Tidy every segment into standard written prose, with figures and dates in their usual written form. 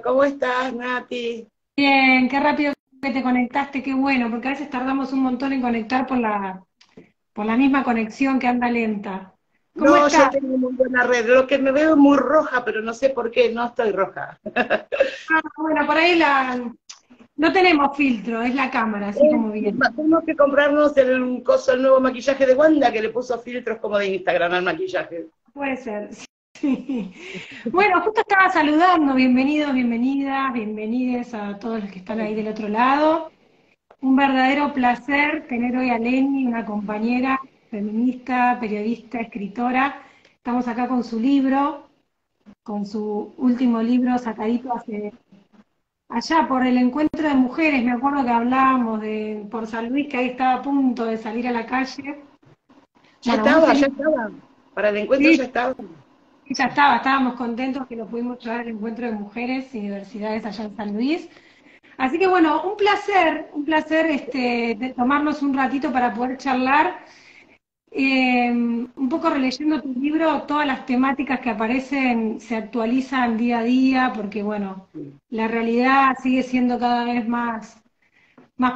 ¿Cómo estás, Nati? Bien, qué rápido que te conectaste, qué bueno, porque a veces tardamos un montón en conectar por la misma conexión que anda lenta. ¿Cómo No, yo estás? tengo muy buena red. Lo que me veo es muy roja, pero no sé por qué, no estoy roja. Ah, bueno, por ahí no tenemos filtro, es la cámara, así como viene. Tenemos que comprarnos el nuevo maquillaje de Wanda, que le puso filtros como de Instagram al maquillaje. Puede ser, sí. Bueno, justo estaba saludando, bienvenidos, bienvenidas, bienvenides a todos los que están ahí del otro lado. Un verdadero placer tener hoy a Leni, una compañera feminista, periodista, escritora. Estamos acá con su libro, con su último libro sacadito allá por el encuentro de mujeres. Me acuerdo que hablábamos por San Luis, que ahí estaba a punto de salir a la calle. Ya Bueno, muy estaba, ya feliz. estaba. Para el encuentro Sí, ya estaba. ya estábamos contentos que lo pudimos llevar al encuentro de mujeres y diversidades allá en San Luis. Así que bueno, un placer de tomarnos un ratito para poder charlar. Un poco releyendo tu libro, todas las temáticas que aparecen se actualizan día a día, porque bueno, la realidad sigue siendo cada vez más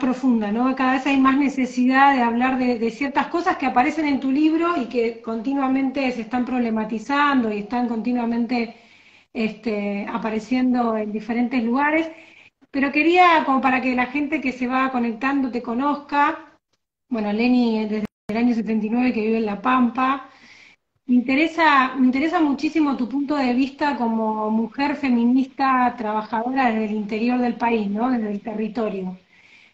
profunda, ¿no? Cada vez hay más necesidad de hablar de ciertas cosas que aparecen en tu libro y que continuamente se están problematizando y están continuamente apareciendo en diferentes lugares. Pero quería, como para que la gente que se va conectando te conozca, bueno, Leni desde el año 79 que vive en La Pampa. Me interesa muchísimo tu punto de vista como mujer feminista trabajadora desde el interior del país, ¿no? Desde el territorio.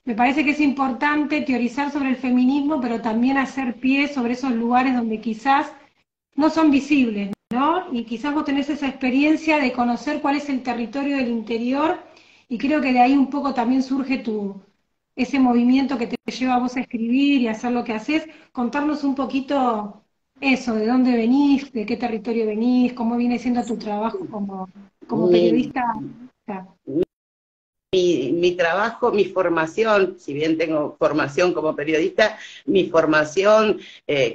Me parece que es importante teorizar sobre el feminismo, pero también hacer pie sobre esos lugares donde quizás no son visibles, ¿no? Y quizás vos tenés esa experiencia de conocer cuál es el territorio del interior y creo que de ahí un poco también surge ese movimiento que te lleva a vos a escribir y a hacer lo que haces. Contarnos un poquito eso, de dónde venís, de qué territorio venís, cómo viene siendo tu trabajo como Mi, periodista. mi trabajo, mi formación, si bien tengo formación como periodista, mi formación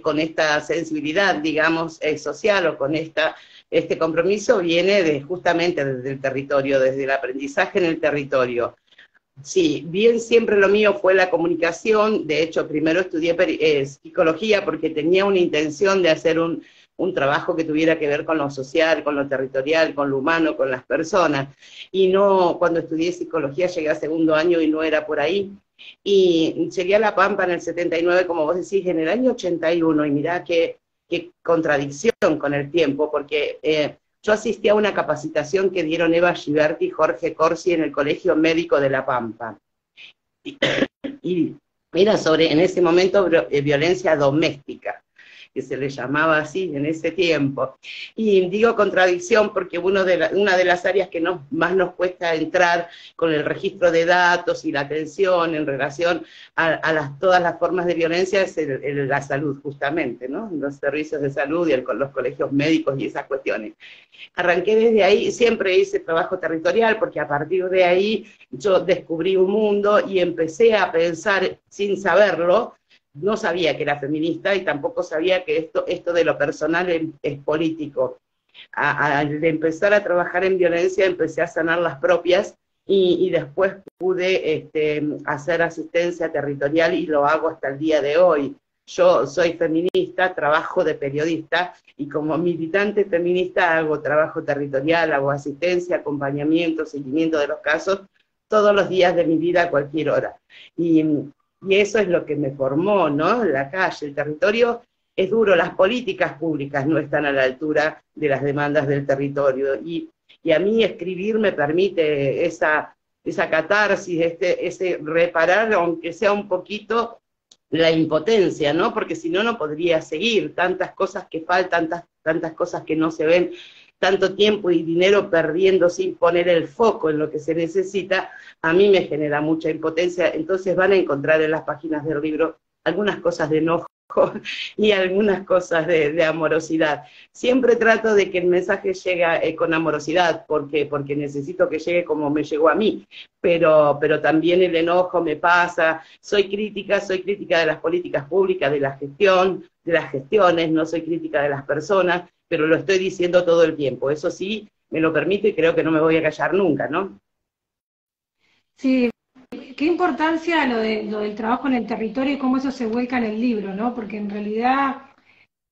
con esta sensibilidad, digamos, social o con este compromiso viene justamente desde el territorio, desde el aprendizaje en el territorio. Sí, bien siempre lo mío fue la comunicación. De hecho, primero estudié psicología porque tenía una intención de hacer un trabajo que tuviera que ver con lo social, con lo territorial, con lo humano, con las personas. Y no, cuando estudié psicología llegué a segundo año y no era por ahí. Y llegué a La Pampa en el 79, como vos decís, en el año 81, y mirá qué contradicción con el tiempo, porque yo asistí a una capacitación que dieron Eva Giberti y Jorge Corsi en el Colegio Médico de La Pampa. Y, y era sobre, en ese momento, violencia doméstica, que se le llamaba así en ese tiempo. Y digo contradicción porque una de las áreas que más nos cuesta entrar con el registro de datos y la atención en relación a todas las formas de violencia es la salud, justamente, ¿no? Los servicios de salud y los colegios médicos y esas cuestiones. Arranqué desde ahí, siempre hice trabajo territorial, porque a partir de ahí yo descubrí un mundo y empecé a pensar sin saberlo. No sabía que era feminista y tampoco sabía que esto de lo personal es político. Al empezar a trabajar en violencia empecé a sanar las propias y después pude hacer asistencia territorial y lo hago hasta el día de hoy. Yo soy feminista, trabajo de periodista y como militante feminista hago trabajo territorial, hago asistencia, acompañamiento, seguimiento de los casos todos los días de mi vida a cualquier hora. Y eso es lo que me formó, ¿no? La calle, el territorio es duro, las políticas públicas no están a la altura de las demandas del territorio. Y a mí escribir me permite esa catarsis, ese reparar, aunque sea un poquito, la impotencia, ¿no? Porque si no, no podría seguir. Tantas cosas que faltan, tantas cosas que no se ven, tanto tiempo y dinero perdiendo sin poner el foco en lo que se necesita, a mí me genera mucha impotencia. Entonces van a encontrar en las páginas del libro algunas cosas de enojo y algunas cosas de amorosidad. Siempre trato de que el mensaje llegue con amorosidad, porque necesito que llegue como me llegó a mí, pero también el enojo me pasa. Soy crítica de las políticas públicas, de la gestión, de las gestiones, no soy crítica de las personas, pero lo estoy diciendo todo el tiempo. Eso sí, me lo permito y creo que no me voy a callar nunca, ¿no? Sí, qué importancia lo del trabajo en el territorio y cómo eso se vuelca en el libro, ¿no? Porque en realidad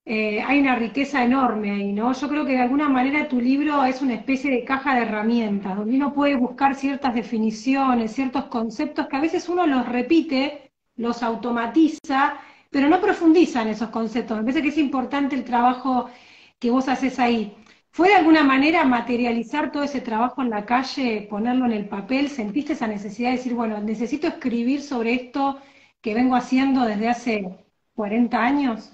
hay una riqueza enorme ahí, ¿no? Yo creo que de alguna manera tu libro es una especie de caja de herramientas, donde uno puede buscar ciertas definiciones, ciertos conceptos que a veces uno los repite, los automatiza, pero no profundiza en esos conceptos. Me parece que es importante el trabajo que vos haces ahí. ¿Fue de alguna manera materializar todo ese trabajo en la calle, ponerlo en el papel? ¿Sentiste esa necesidad de decir, bueno, necesito escribir sobre esto que vengo haciendo desde hace 40 años?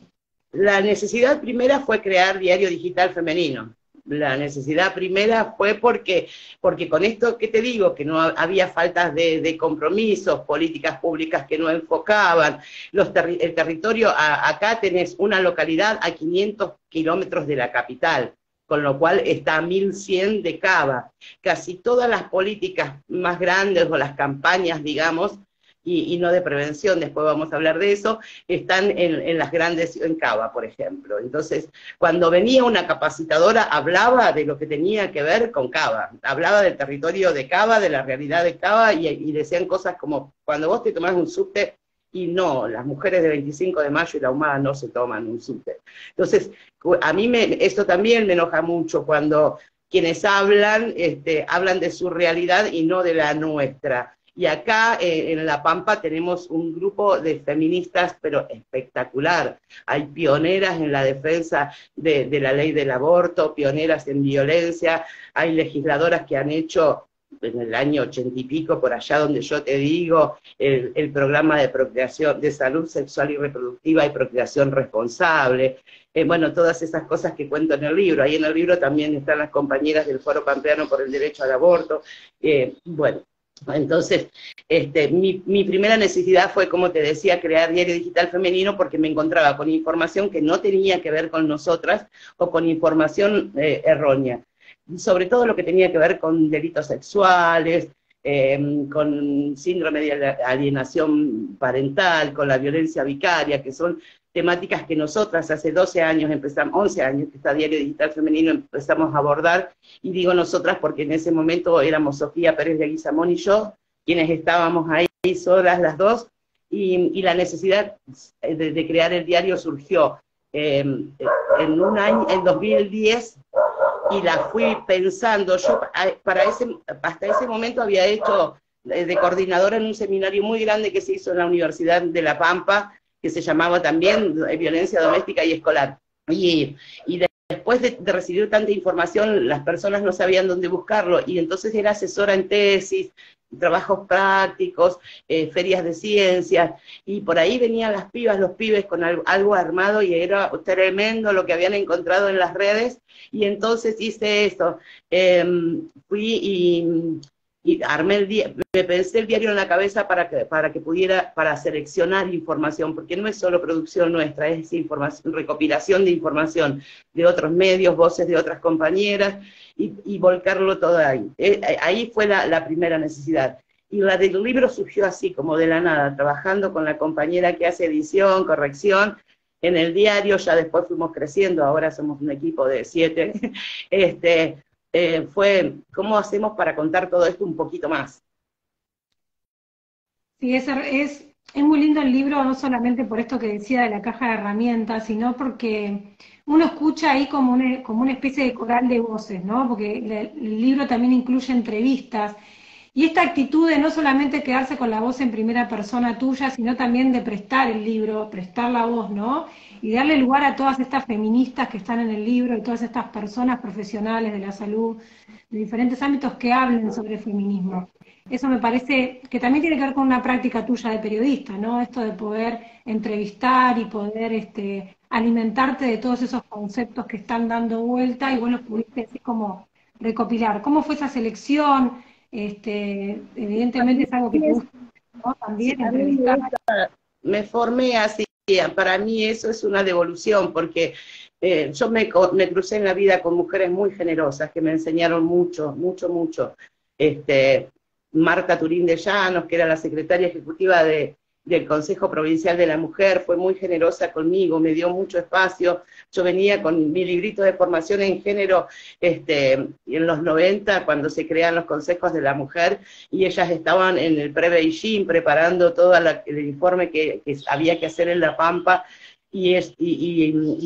La necesidad primera fue crear Diario Digital Femenino. La necesidad primera fue porque con esto que te digo, que no había faltas de compromisos, políticas públicas que no enfocaban, el territorio, acá tenés una localidad a 500 kilómetros de la capital, con lo cual está a 1100 de Cava. Casi todas las políticas más grandes o las campañas, digamos, y no de prevención, después vamos a hablar de eso, están en las grandes, en Cava, por ejemplo. Entonces, cuando venía una capacitadora, hablaba de lo que tenía que ver con Cava, hablaba del territorio de Cava, de la realidad de Cava, y decían cosas como, cuando vos te tomás un subte, y no, las mujeres de 25 de mayo y la Ahumada no se toman un subte. Entonces, a mí esto también me enoja mucho cuando quienes hablan, hablan de su realidad y no de la nuestra. Y acá en La Pampa tenemos un grupo de feministas, pero espectacular. Hay pioneras en la defensa de la ley del aborto, pioneras en violencia, hay legisladoras que han hecho en el año 80 y pico, por allá donde yo te digo, el programa de procreación, de salud sexual y reproductiva y procreación responsable. Bueno, todas esas cosas que cuento en el libro. Ahí en el libro también están las compañeras del Foro Pampeano por el Derecho al Aborto. Bueno, entonces, mi primera necesidad fue, como te decía, crear Diario Digital Femenino porque me encontraba con información que no tenía que ver con nosotras o con información errónea. Sobre todo lo que tenía que ver con delitos sexuales, con síndrome de alienación parental, con la violencia vicaria, que son temáticas que nosotras hace 12 años empezamos, 11 años que está Diario Digital Femenino, empezamos a abordar, y digo nosotras porque en ese momento éramos Sofía Pérez de Guizamón y yo, quienes estábamos ahí solas las dos, y la necesidad de crear el diario surgió en un año, en 2010, y la fui pensando. Yo hasta ese momento había hecho de coordinadora en un seminario muy grande que se hizo en la Universidad de La Pampa, que se llamaba también Violencia Doméstica y Escolar. Y después de recibir tanta información, las personas no sabían dónde buscarlo, y entonces era asesora en tesis, trabajos prácticos, ferias de ciencias, y por ahí venían las pibas, los pibes con algo armado, y era tremendo lo que habían encontrado en las redes, y entonces hice eso, fui y armé me pensé el diario en la cabeza para que pudiera, para seleccionar información, porque no es solo producción nuestra, es información, recopilación de información de otros medios, voces de otras compañeras, y volcarlo todo ahí. Ahí fue la primera necesidad. Y la del libro surgió así, como de la nada, trabajando con la compañera que hace edición, corrección, en el diario. Ya después fuimos creciendo, ahora somos un equipo de 7, fue cómo hacemos para contar todo esto un poquito más. Sí, es muy lindo el libro, no solamente por esto que decía de la caja de herramientas, sino porque uno escucha ahí como una especie de coral de voces, ¿no? Porque el libro también incluye entrevistas. Y esta actitud de no solamente quedarse con la voz en primera persona tuya, sino también de prestar el libro, prestar la voz, ¿no? Y darle lugar a todas estas feministas que están en el libro y todas estas personas profesionales de la salud, de diferentes ámbitos que hablen sobre el feminismo. Eso me parece que también tiene que ver con una práctica tuya de periodista, ¿no? Esto de poder entrevistar y poder alimentarte de todos esos conceptos que están dando vuelta, y vos los pudiste así como recopilar. ¿Cómo fue esa selección? Evidentemente es algo que te gusta, ¿no? Sí, También a mí entrevistar. me formé así, para mí eso es una devolución, porque yo me crucé en la vida con mujeres muy generosas que me enseñaron mucho, mucho, mucho. Marta Turín de Llanos, que era la secretaria ejecutiva del Consejo Provincial de la Mujer, fue muy generosa conmigo, me dio mucho espacio. Yo venía con mi librito de formación en género en los 90, cuando se crean los consejos de la mujer, y ellas estaban en el pre-Beijing preparando todo el informe que había que hacer en La Pampa, y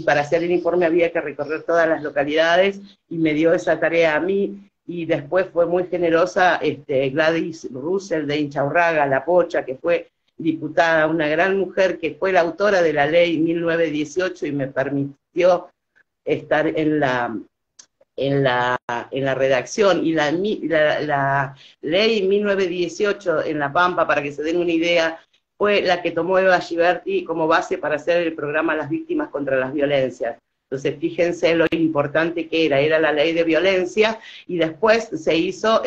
para hacer el informe había que recorrer todas las localidades, y me dio esa tarea a mí. Y después fue muy generosa Gladys Russell de Inchaurraga, La Pocha, que fue diputada, una gran mujer que fue la autora de la ley 1918 y me permitió estar en la redacción. Y la ley 1918 en La Pampa, para que se den una idea, fue la que tomó Eva Giberti como base para hacer el programa Las Víctimas contra las Violencias. Entonces, fíjense lo importante que era la ley de violencia, y después se hizo,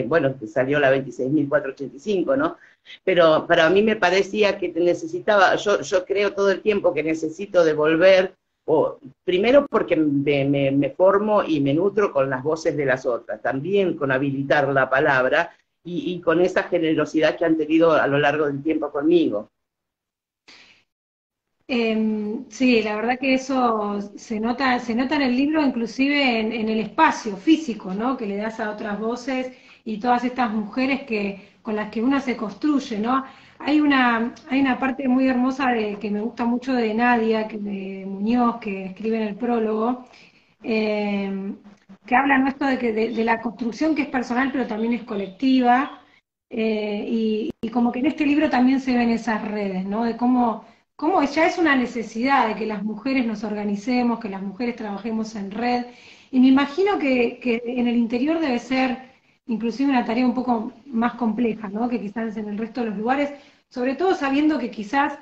bueno, salió la 26.485, ¿no? Pero para mí me parecía que necesitaba, yo creo todo el tiempo que necesito devolver, primero porque me formo y me nutro con las voces de las otras, también con habilitar la palabra, y con esa generosidad que han tenido a lo largo del tiempo conmigo. Sí, la verdad que eso se nota en el libro, inclusive en el espacio físico, ¿no? Que le das a otras voces y todas estas mujeres con las que una se construye, ¿no? Hay una parte muy hermosa que me gusta mucho de Nadia, de Muñoz, que escribe en el prólogo, que habla, ¿no? Esto de la construcción que es personal, pero también es colectiva, y como que en este libro también se ven esas redes, ¿no? De cómo ya es una necesidad de que las mujeres nos organicemos, que las mujeres trabajemos en red, y me imagino que en el interior debe ser inclusive una tarea un poco más compleja, ¿no? Que quizás en el resto de los lugares, sobre todo sabiendo que quizás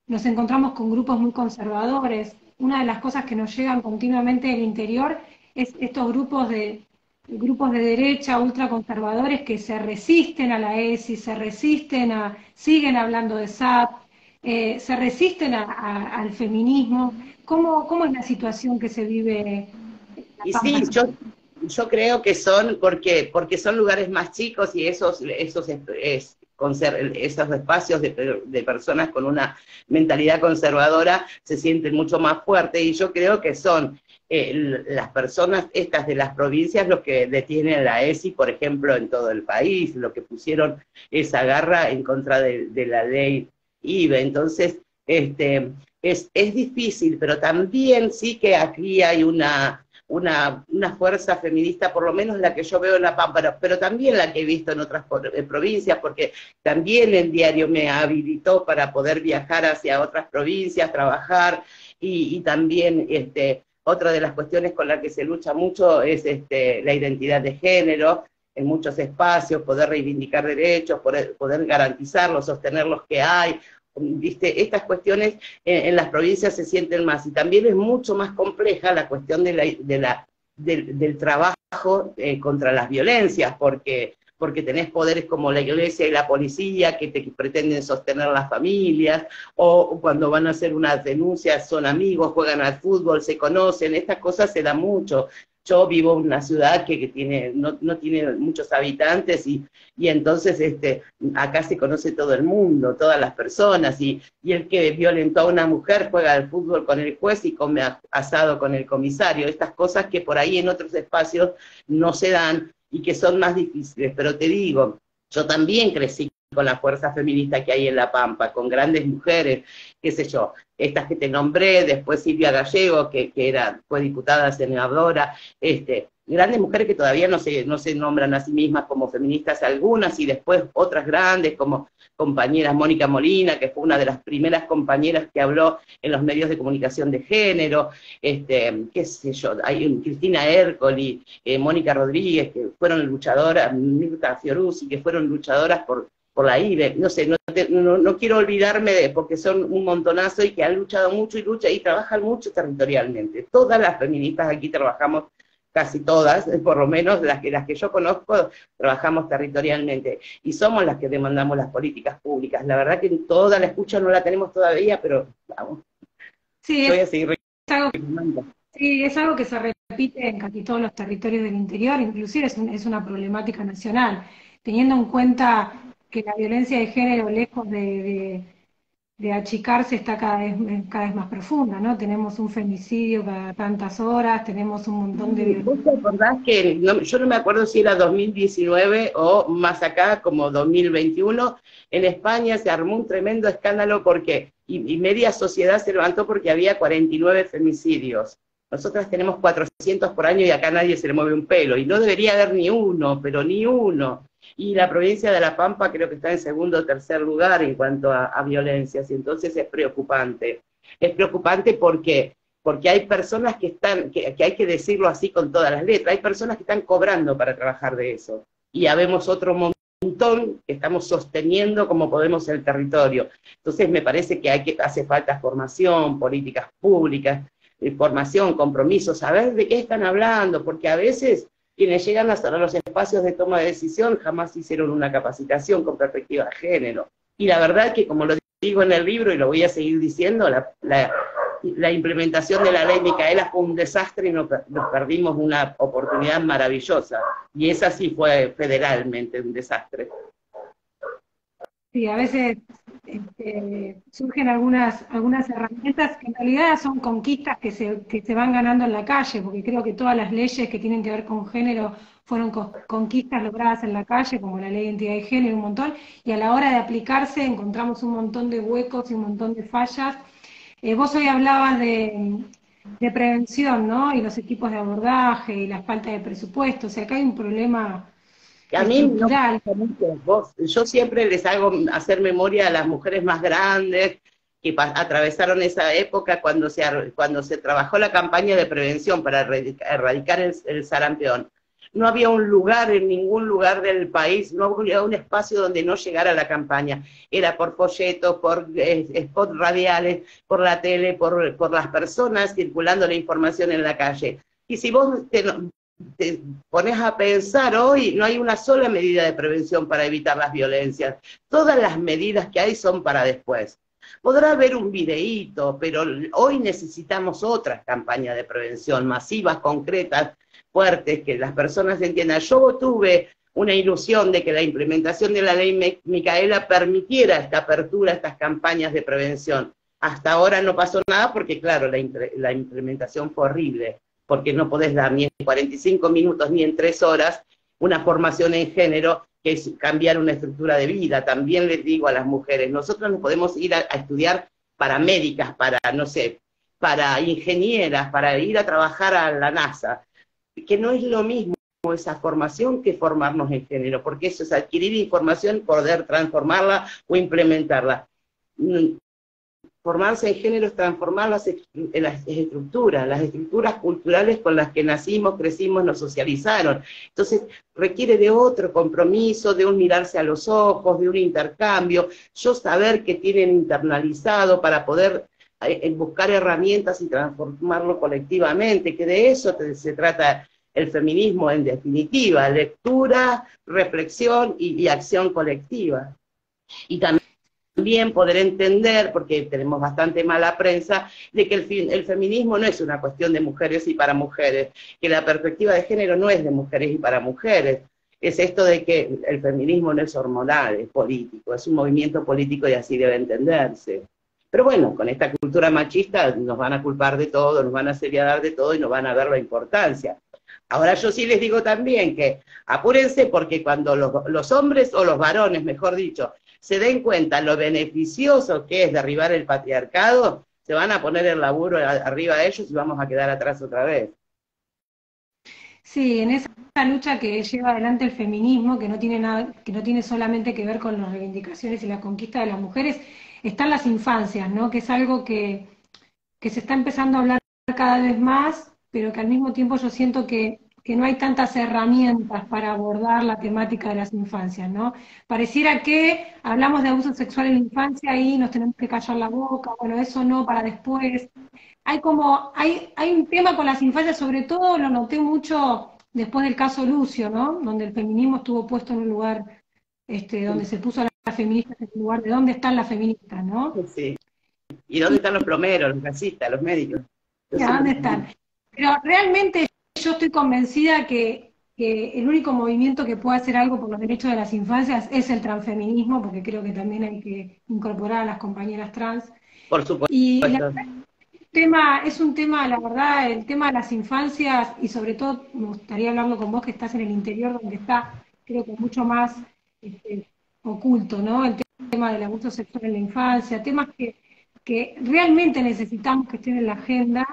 nos encontramos con grupos muy conservadores. Una de las cosas que nos llegan continuamente del interior es estos grupos de derecha ultraconservadores que se resisten a la ESI, siguen hablando de SAP, se resisten al feminismo. ¿Cómo es la situación que se vive en La Y Pampa? sí, yo creo que son, porque son lugares más chicos, y esos espacios de personas con una mentalidad conservadora se sienten mucho más fuertes, y yo creo que son las personas estas de las provincias los que detienen la ESI, por ejemplo, en todo el país, lo que pusieron esa garra en contra de la ley IBE. Entonces, es difícil, pero también sí que aquí hay una fuerza feminista, por lo menos la que yo veo en La Pampa, pero también la que he visto en otras provincias, porque también el diario me habilitó para poder viajar hacia otras provincias, trabajar, y también otra de las cuestiones con las que se lucha mucho es la identidad de género en muchos espacios, poder reivindicar derechos, poder garantizarlos, sostener los que hay. ¿Viste? Estas cuestiones en las provincias se sienten más, y también es mucho más compleja la cuestión del trabajo contra las violencias, porque tenés poderes como la iglesia y la policía que pretenden sostener las familias, o cuando van a hacer unas denuncias son amigos, juegan al fútbol, se conocen. Estas cosas se dan mucho. Yo vivo en una ciudad que no tiene muchos habitantes, y entonces acá se conoce todo el mundo, todas las personas, y el que violentó a una mujer juega al fútbol con el juez y come asado con el comisario. Estas cosas que por ahí en otros espacios no se dan y que son más difíciles. Pero te digo, yo también crecí con la fuerza feminista que hay en La Pampa, con grandes mujeres, qué sé yo, estas que te nombré, después Silvia Gallego, que fue diputada, senadora, grandes mujeres que todavía no se nombran a sí mismas como feministas algunas, y después otras grandes como compañeras, Mónica Molina, que fue una de las primeras compañeras que habló en los medios de comunicación de género, qué sé yo, hay Cristina Ercoli, Mónica Rodríguez, que fueron luchadoras, Mirta Fiorucci, que fueron luchadoras por la IBE, no sé, no quiero olvidarme porque son un montonazo y que han luchado mucho y trabajan mucho territorialmente. Todas las feministas aquí trabajamos, casi todas, por lo menos las que yo conozco, trabajamos territorialmente, y somos las que demandamos las políticas públicas. La verdad que toda la escucha no la tenemos todavía, pero vamos, Sí, yo voy a seguir algo, reclamando. sí, es algo que se repite en casi todos los territorios del interior, inclusive es una problemática nacional, teniendo en cuenta que la violencia de género, lejos de achicarse está cada vez más profunda, ¿no? Tenemos un femicidio cada tantas horas, tenemos un montón de ¿Vos violencia. te acordás que, yo no me acuerdo si era 2019 o más acá, como 2021, en España se armó un tremendo escándalo porque, y media sociedad se levantó porque había 49 femicidios. Nosotras tenemos 400 por año y acá nadie se le mueve un pelo, y no debería haber ni uno, pero ni uno. Y la provincia de La Pampa creo que está en segundo o tercer lugar en cuanto a violencias, y entonces es preocupante. Es preocupante porque hay personas que están, que hay que decirlo así con todas las letras, hay personas que están cobrando para trabajar de eso. Y habemos otro montón que estamos sosteniendo como podemos el territorio. Entonces me parece que hace falta formación, políticas públicas, formación, compromiso, saber de qué están hablando, porque a veces quienes llegan a los espacios de toma de decisión jamás hicieron una capacitación con perspectiva de género. Y la verdad que, como lo digo en el libro y lo voy a seguir diciendo, la implementación de la ley Micaela fue un desastre y nos perdimos una oportunidad maravillosa. Y esa sí fue federalmente un desastre. Sí, a veces surgen algunas herramientas que en realidad son conquistas que se van ganando en la calle, porque creo que todas las leyes que tienen que ver con género fueron conquistas logradas en la calle, como la ley de identidad de género, un montón, y a la hora de aplicarse encontramos un montón de huecos y un montón de fallas. Vos hoy hablabas de prevención, ¿no? Y los equipos de abordaje y la falta de presupuesto, o sea, acá hay un problema Que a mí no me estructural. gusta mucho vos. Yo siempre les hago hacer memoria a las mujeres más grandes que atravesaron esa época cuando se trabajó la campaña de prevención para erradicar el sarampión. No había un lugar en ningún lugar del país, no había un espacio donde no llegara la campaña. Era por folletos, por spots radiales, por la tele, por las personas circulando la información en la calle. Y si vos te pones a pensar hoy, no hay una sola medida de prevención para evitar las violencias. Todas las medidas que hay son para después. Podrá haber un videíto, pero hoy necesitamos otras campañas de prevención masivas, concretas, fuertes, que las personas entiendan. Yo tuve una ilusión de que la implementación de la ley Micaela permitiera esta apertura, estas campañas de prevención. Hasta ahora no pasó nada porque, claro, la implementación fue horrible, porque no podés dar ni en 45 minutos ni en 3 horas una formación en género, que es cambiar una estructura de vida. También les digo a las mujeres, nosotros nos podemos ir a estudiar para médicas, para, no sé, para ingenieras, para ir a trabajar a la NASA, que no es lo mismo esa formación que formarnos en género, porque eso es adquirir información, poder transformarla o implementarla. Formarse en género es transformar las estructuras culturales con las que nacimos, crecimos, nos socializaron. Entonces requiere de otro compromiso, de un mirarse a los ojos, de un intercambio, yo saber que tienen internalizado para poder buscar herramientas y transformarlo colectivamente, que de eso se trata el feminismo en definitiva, lectura, reflexión y acción colectiva. Y también poder entender, porque tenemos bastante mala prensa, de que el feminismo no es una cuestión de mujeres y para mujeres, que la perspectiva de género no es de mujeres y para mujeres. Es esto de que el feminismo no es hormonal, es político, es un movimiento político y así debe entenderse. Pero bueno, con esta cultura machista nos van a culpar de todo, nos van a seriar de todo y nos van a ver la importancia. Ahora yo sí les digo también que apúrense, porque cuando los hombres, o los varones mejor dicho, se den cuenta lo beneficioso que es derribar el patriarcado, se van a poner el laburo arriba de ellos y vamos a quedar atrás otra vez. Sí, en esa lucha que lleva adelante el feminismo, que no tiene nada, que no tiene solamente que ver con las reivindicaciones y la conquista de las mujeres, están las infancias, ¿no? Que es algo que se está empezando a hablar cada vez más, pero que al mismo tiempo yo siento que no hay tantas herramientas para abordar la temática de las infancias, ¿no? Pareciera que hablamos de abuso sexual en la infancia y nos tenemos que callar la boca, bueno, eso no, para después. Hay un tema con las infancias, sobre todo lo noté mucho después del caso Lucio, ¿no? Donde el feminismo estuvo puesto en un lugar, donde se puso a las feministas en un lugar de dónde están las feministas, ¿no? Sí. ¿Y dónde están los plomeros, los gasistas, los médicos? ¿A dónde están? Pero realmente yo estoy convencida que que el único movimiento que puede hacer algo por los derechos de las infancias es el transfeminismo, porque creo que también hay que incorporar a las compañeras trans. Por supuesto. Y la verdad, es un tema, la verdad, el tema de las infancias, y sobre todo me gustaría hablarlo con vos que estás en el interior, donde está, creo que mucho más oculto, ¿no? El tema del abuso sexual en la infancia, temas que realmente necesitamos que estén en la agenda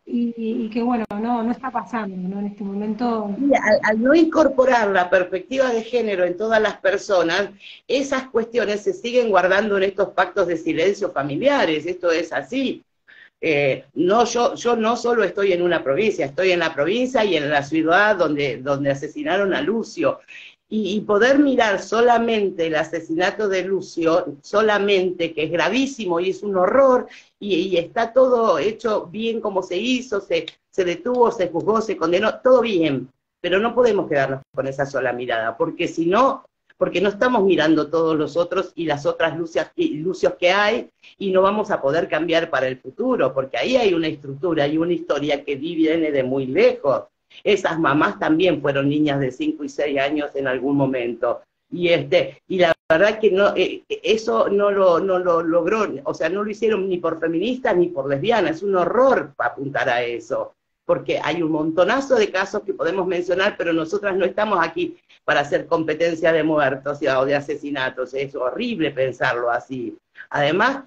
y que, bueno, no está pasando, ¿no? En este momento. Y al no incorporar la perspectiva de género en todas las personas, esas cuestiones se siguen guardando en estos pactos de silencio familiares, esto es así. No, yo no solo estoy en una provincia, estoy en la provincia y en la ciudad donde asesinaron a Lucio. Y poder mirar solamente el asesinato de Lucio, solamente, que es gravísimo y es un horror, y está todo hecho bien como se hizo, se detuvo, se juzgó, se condenó, todo bien, pero no podemos quedarnos con esa sola mirada, porque si no, porque no estamos mirando todos los otros y las otras lucios que hay, y no vamos a poder cambiar para el futuro, porque ahí hay una estructura y una historia que viene de muy lejos. Esas mamás también fueron niñas de 5 y 6 años en algún momento. Y la verdad que no, eso no lo logró, o sea, no lo hicieron ni por feministas ni por lesbianas. Es un horror apuntar a eso, porque hay un montonazo de casos que podemos mencionar, pero nosotras no estamos aquí para hacer competencia de muertos o de asesinatos. Es horrible pensarlo así. Además,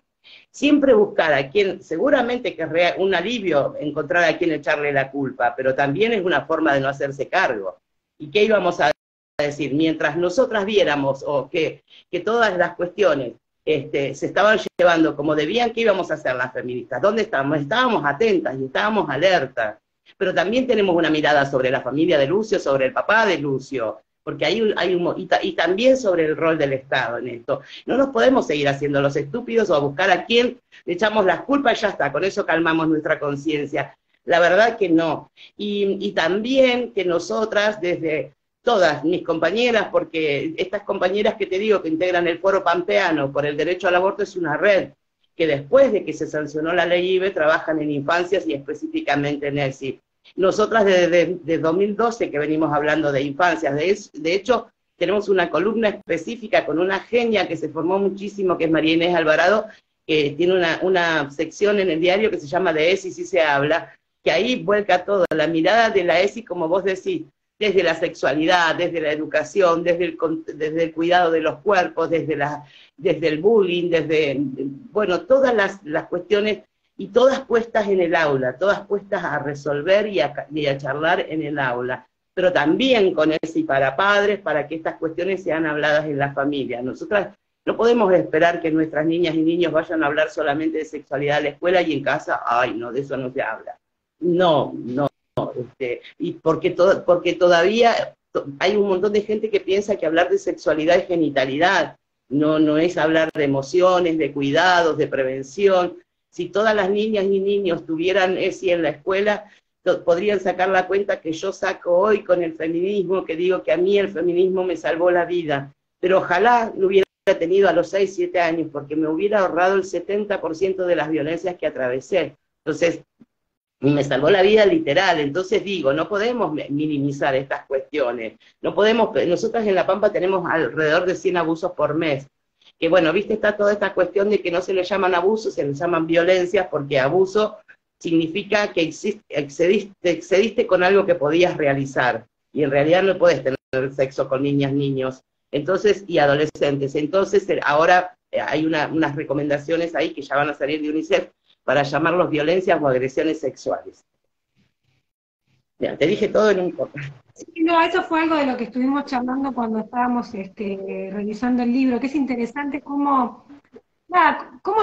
siempre buscar a quien, seguramente que es un alivio encontrar a quien echarle la culpa, pero también es una forma de no hacerse cargo. ¿Y qué íbamos a decir? Mientras nosotras viéramos que todas las cuestiones se estaban llevando como debían, ¿qué íbamos a hacer las feministas? ¿Dónde estábamos? Estábamos atentas y estábamos alertas. Pero también tenemos una mirada sobre la familia de Lucio, sobre el papá de Lucio, porque y también sobre el rol del Estado en esto. No nos podemos seguir haciendo los estúpidos o a buscar a quién le echamos las culpas y ya está, con eso calmamos nuestra conciencia. La verdad que no. Y también que nosotras, desde todas mis compañeras, porque estas compañeras que te digo que integran el Foro Pampeano por el derecho al aborto es una red que después de que se sancionó la ley IBE trabajan en infancias y específicamente en ESI. Nosotras desde 2012 que venimos hablando de infancias, de hecho tenemos una columna específica con una genia que se formó muchísimo, que es María Inés Alvarado, que tiene una sección en el diario que se llama De ESI sí se habla, que ahí vuelca todo, la mirada de la ESI, como vos decís, desde la sexualidad, desde la educación, desde el cuidado de los cuerpos, desde el bullying, bueno, todas las cuestiones, y todas puestas en el aula, todas puestas a resolver y a charlar en el aula, pero también con eso y para padres, para que estas cuestiones sean habladas en la familia. Nosotras no podemos esperar que nuestras niñas y niños vayan a hablar solamente de sexualidad en la escuela y en casa, ay, no, de eso no se habla. No, y porque todavía hay un montón de gente que piensa que hablar de sexualidad es genitalidad, no es hablar de emociones, de cuidados, de prevención. Si todas las niñas y niños tuvieran ESI en la escuela, podrían sacar la cuenta que yo saco hoy con el feminismo, que digo que a mí el feminismo me salvó la vida, pero ojalá lo hubiera tenido a los 6, 7 años, porque me hubiera ahorrado el 70% de las violencias que atravesé. Entonces, me salvó la vida literal. Entonces digo, no podemos minimizar estas cuestiones. No podemos, nosotras en La Pampa tenemos alrededor de 100 abusos por mes. Que bueno, viste, está toda esta cuestión de que no se le llaman abusos, se le llaman violencias, porque abuso significa que excediste con algo que podías realizar. Y en realidad no puedes tener sexo con niñas, niños, entonces, y adolescentes. Entonces, ahora hay unas recomendaciones ahí que ya van a salir de UNICEF, para llamarlos violencias o agresiones sexuales. Ya, te dije todo en un poco. Sí, no, eso fue algo de lo que estuvimos charlando cuando estábamos revisando el libro, que es interesante cómo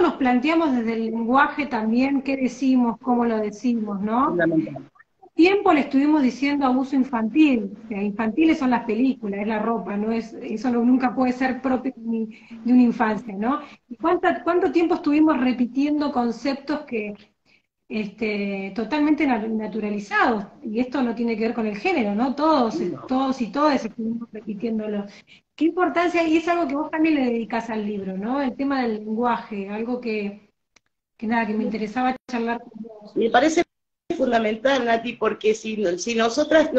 nos planteamos desde el lenguaje también, qué decimos, cómo lo decimos, ¿no? Fundamental. Tiempo le estuvimos diciendo abuso infantil, infantiles son las películas, es la ropa, eso nunca puede ser propio de una infancia, ¿no? ¿Y cuánto tiempo estuvimos repitiendo conceptos que totalmente naturalizados? Y esto no tiene que ver con el género, ¿no? Todos y todas estuvimos repitiéndolo. Qué importancia, y es algo que vos también le dedicás al libro, ¿no? El tema del lenguaje, algo que me interesaba charlar con vos. Me parece fundamental, Nati, porque si nosotras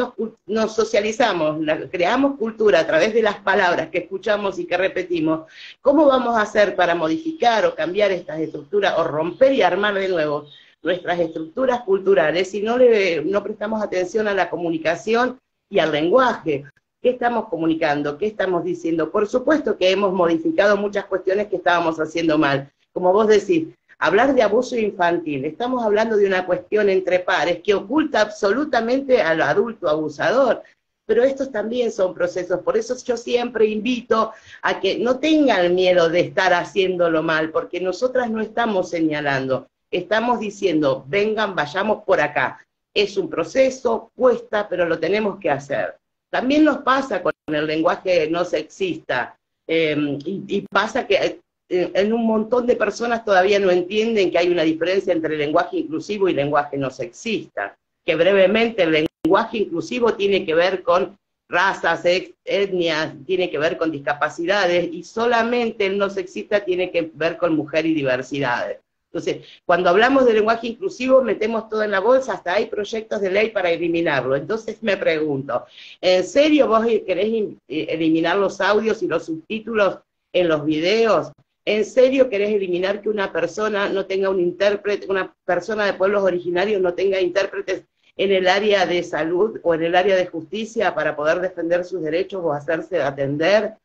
nos socializamos, creamos cultura a través de las palabras que escuchamos y que repetimos, ¿cómo vamos a hacer para modificar o cambiar estas estructuras o romper y armar de nuevo nuestras estructuras culturales si no prestamos atención a la comunicación y al lenguaje? ¿Qué estamos comunicando? ¿Qué estamos diciendo? Por supuesto que hemos modificado muchas cuestiones que estábamos haciendo mal. Como vos decís, hablar de abuso infantil, estamos hablando de una cuestión entre pares que oculta absolutamente al adulto abusador, pero estos también son procesos, por eso yo siempre invito a que no tengan miedo de estar haciéndolo mal, porque nosotras no estamos señalando, estamos diciendo, vengan, vayamos por acá. Es un proceso, cuesta, pero lo tenemos que hacer. También nos pasa con el lenguaje no sexista, y pasa que en un montón de personas todavía no entienden que hay una diferencia entre lenguaje inclusivo y lenguaje no sexista, que brevemente el lenguaje inclusivo tiene que ver con razas, etnias, tiene que ver con discapacidades, y solamente el no sexista tiene que ver con mujer y diversidades. Entonces, cuando hablamos de lenguaje inclusivo, metemos todo en la bolsa, hasta hay proyectos de ley para eliminarlo. Entonces me pregunto, ¿en serio vos querés eliminar los audios y los subtítulos en los videos? ¿En serio querés eliminar que una persona no tenga un intérprete, una persona de pueblos originarios no tenga intérpretes en el área de salud o en el área de justicia para poder defender sus derechos o hacerse atender?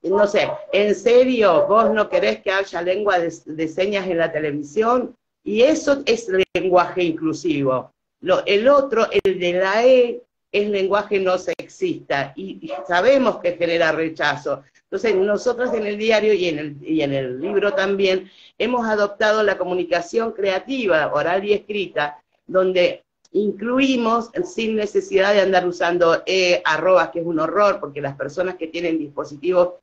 No sé, ¿en serio vos no querés que haya lengua de señas en la televisión? Y eso es lenguaje inclusivo. El otro, el de la E, es lenguaje no sexista, y sabemos que genera rechazo. Entonces, nosotros en el diario y en el libro también hemos adoptado la comunicación creativa, oral y escrita, donde incluimos sin necesidad de andar usando arrobas, que es un horror, porque las personas que tienen dispositivos,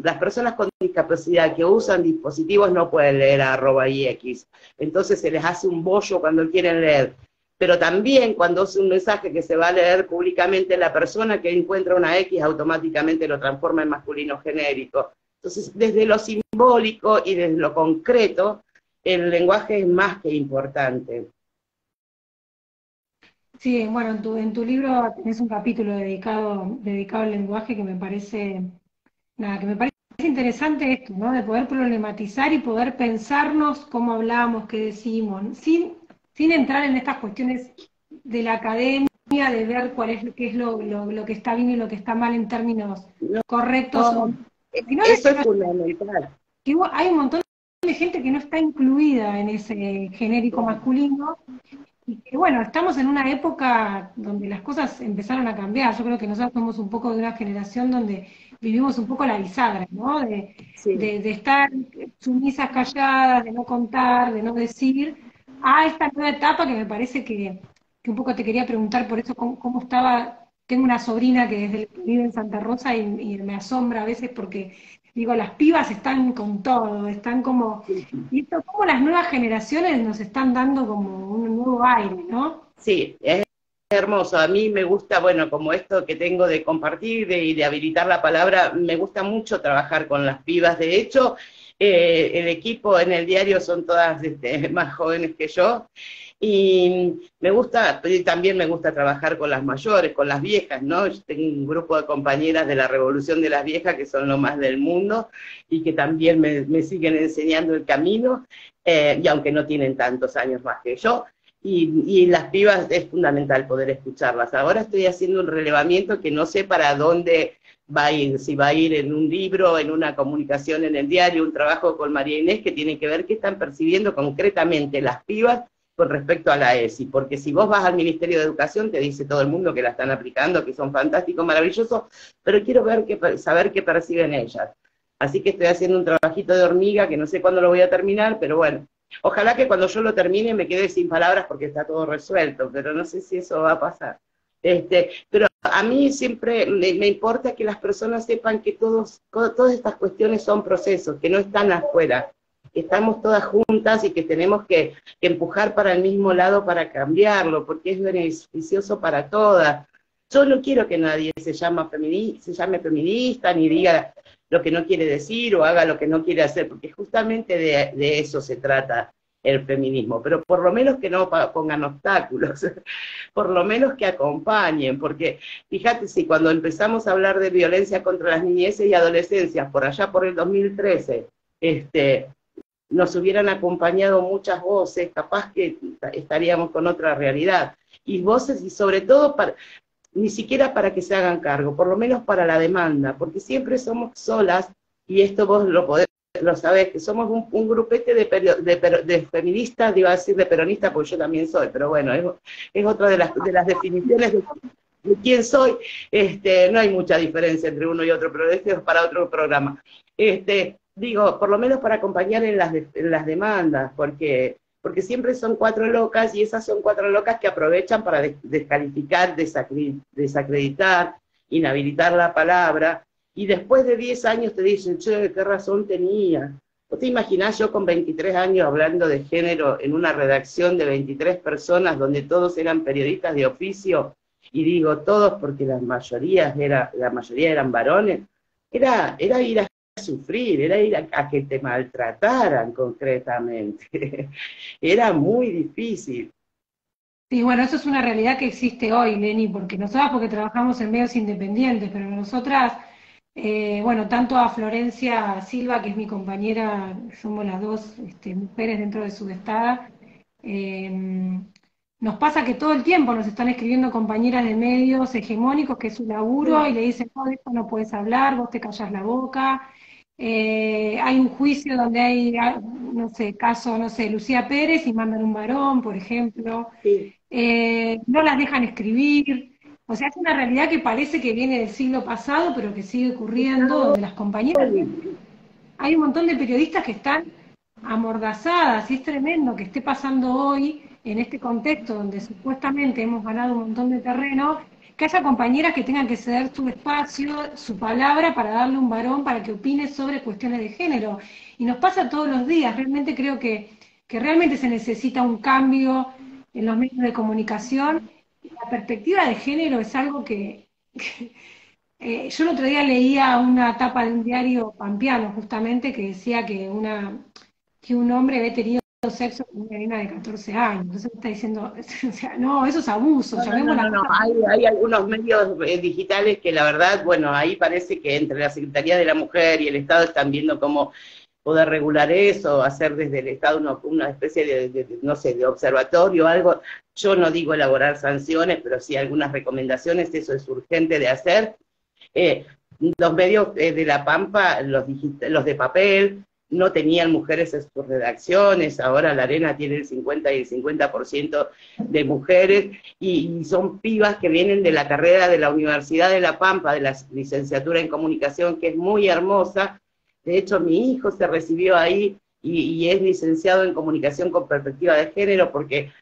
las personas con discapacidad que usan dispositivos no pueden leer arroba y X, entonces se les hace un bollo cuando quieren leer. Pero también cuando es un mensaje que se va a leer públicamente, la persona que encuentra una X automáticamente lo transforma en masculino genérico. Entonces, desde lo simbólico y desde lo concreto, el lenguaje es más que importante. Sí, bueno, en tu libro tenés un capítulo dedicado al lenguaje que me parece, nada, que me parece interesante esto, ¿no? De poder problematizar y poder pensarnos cómo hablamos, qué decimos, sin entrar en estas cuestiones de la academia, de ver qué es lo que está bien y lo que está mal en términos correctos. No, eso es fundamental. Hay un montón de gente que no está incluida en ese genérico masculino, y que bueno, estamos en una época donde las cosas empezaron a cambiar. Yo creo que nosotros somos un poco de una generación donde vivimos un poco la bisagra, ¿no? De estar sumisas, calladas, de no contar, de no decir, a esta nueva etapa que me parece que un poco te quería preguntar por eso, cómo estaba. Tengo una sobrina que vive en Santa Rosa y me asombra a veces porque, digo, las pibas están con todo, están como... Y esto, como las nuevas generaciones nos están dando como un nuevo aire, ¿no? Sí, es hermoso. A mí me gusta, bueno, como esto que tengo de compartir y de habilitar la palabra, me gusta mucho trabajar con las pibas. De hecho, el equipo en el diario son todas más jóvenes que yo, y también me gusta trabajar con las mayores, con las viejas, ¿no? Yo tengo un grupo de compañeras de la Revolución de las Viejas que son lo más del mundo y que también me siguen enseñando el camino, y aunque no tienen tantos años más que yo, y las pibas es fundamental poder escucharlas. Ahora estoy haciendo un relevamiento que no sé para dónde va a ir, si va a ir en un libro, en una comunicación en el diario, un trabajo con María Inés que tiene que ver qué están percibiendo concretamente las pibas con respecto a la ESI, porque si vos vas al Ministerio de Educación te dice todo el mundo que la están aplicando, que son fantásticos, maravillosos, pero quiero saber qué perciben ellas. Así que estoy haciendo un trabajito de hormiga que no sé cuándo lo voy a terminar, pero bueno, ojalá que cuando yo lo termine me quede sin palabras porque está todo resuelto, pero no sé si eso va a pasar. Pero a mí siempre me importa que las personas sepan que todas estas cuestiones son procesos, que no están afuera, que estamos todas juntas y que tenemos que empujar para el mismo lado para cambiarlo, porque es beneficioso para todas. Yo no quiero que nadie se llame feminista, ni diga lo que no quiere decir o haga lo que no quiere hacer, porque justamente de eso se trata el feminismo, pero por lo menos que no pongan obstáculos, por lo menos que acompañen, porque fíjate, si cuando empezamos a hablar de violencia contra las niñeces y adolescencias, por allá por el 2013, nos hubieran acompañado muchas voces, capaz que estaríamos con otra realidad, y voces, y sobre todo, ni siquiera para que se hagan cargo, por lo menos para la demanda, porque siempre somos solas, y esto vos lo sabés, que somos un grupete de feministas, iba a decir de peronistas, porque yo también soy, pero bueno, es otra de las definiciones de quién soy. No hay mucha diferencia entre uno y otro, pero este es para otro programa. Digo, por lo menos para acompañar en las demandas, porque siempre son cuatro locas, y esas son cuatro locas que aprovechan para descalificar, desacreditar, inhabilitar la palabra, y después de 10 años te dicen, che, qué razón tenía. ¿Vos te imaginás yo con 23 años hablando de género en una redacción de 23 personas donde todos eran periodistas de oficio? Y digo todos porque la mayoría eran varones. Era ir a sufrir, era ir a que te maltrataran concretamente. Era muy difícil. Sí, bueno, eso es una realidad que existe hoy, Leni, porque nosotras porque trabajamos en medios independientes, pero nosotras, bueno, tanto a Florencia Silva, que es mi compañera, somos las dos mujeres dentro de Sudestada, nos pasa que todo el tiempo nos están escribiendo compañeras de medios hegemónicos, que es su laburo, y le dicen, no, de esto no puedes hablar, vos te callás la boca. Hay un juicio donde hay, no sé, caso, no sé, Lucía Pérez, y mandan un varón, por ejemplo. Sí. No las dejan escribir. O sea, es una realidad que parece que viene del siglo pasado, pero que sigue ocurriendo, donde las compañeras, hay un montón de periodistas que están amordazadas, y es tremendo que esté pasando hoy, en este contexto donde supuestamente hemos ganado un montón de terreno, que haya compañeras que tengan que ceder su espacio, su palabra, para darle un varón para que opine sobre cuestiones de género. Y nos pasa todos los días. Realmente creo que realmente se necesita un cambio en los medios de comunicación. La perspectiva de género es algo yo el otro día leía una tapa de un diario pampeano, justamente, que decía que un hombre había tenido sexo con una nena de 14 años. Entonces está diciendo, o sea, no, eso es abuso, llamemos la cosa. Hay algunos medios digitales que la verdad, bueno, ahí parece que entre la Secretaría de la Mujer y el Estado están viendo cómo poder regular eso, hacer desde el Estado una especie no sé, de observatorio o algo. Yo no digo elaborar sanciones, pero sí algunas recomendaciones, eso es urgente de hacer. Los medios de La Pampa, los de papel, no tenían mujeres en sus redacciones, ahora La Arena tiene el 50 y el 50% de mujeres, y son pibas que vienen de la carrera de la Universidad de La Pampa, de la licenciatura en comunicación, que es muy hermosa. De hecho, mi hijo se recibió ahí y es licenciado en comunicación con perspectiva de género porque